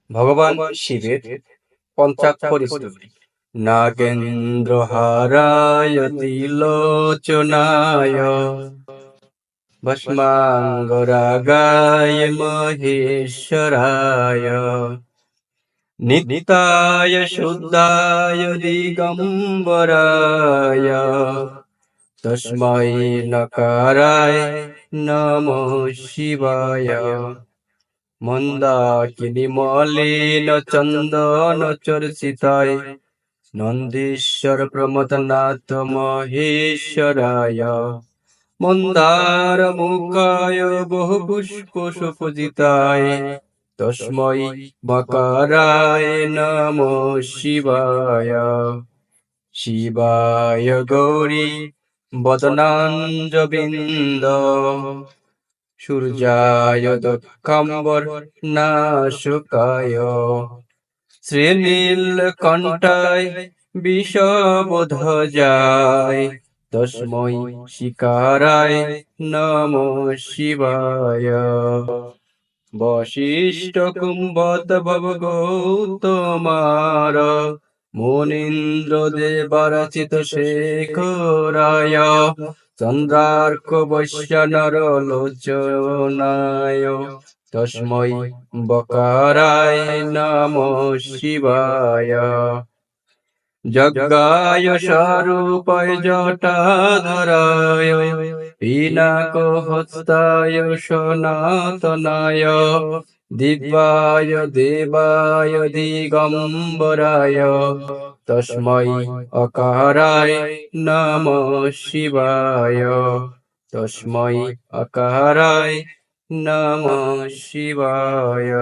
ভগবান শিবের পঞ্চাক্ষর স্তোত্র। নাগেন্দ্র হারায় তিলোচনায় ভস্মাঙ্গরাগায় মহেশ্বরায় নিত্যায় শুদ্ধায় দিগম্বরায় তস্मै নকারায় নমঃ শিবায়। মন্দাকিনী মলিন চন্দন চর্চিতায় নন্দীশ্বর প্রমথনাথ মহেশ্বরায় মন্দার মুখায় বহু পুষ্প সুপূজিতায় তস্मै মকরায় নমঃ শিবায়। শিবায় গৌরী বদনাঞ্জবিন্দ সূর্যায় দক্ষাম্বর নাশুকায় শ্রীনীলকণ্ঠায় বিষবধ্বজায় তস্मै শিকারায় নমঃ শিবায়। বশিষ্ঠ কুম্ভোদ্ভব গৌতমার মুনীন্দ্র দেবরচিত শেখরায় চন্দ্রার্ক বৈশ্য নর লোচনায় তস্मै বকারায় নমঃ শিবায়। যজ্ঞায় স্বরূপায় জটাধরায় পিনাক হস্তায় সনাতনায় দিব্যায় দেবায় দিগম্বরায় তস্मै অকারায় নমঃ শিবায়। তস্मै অকারায় নমঃ শিবায়।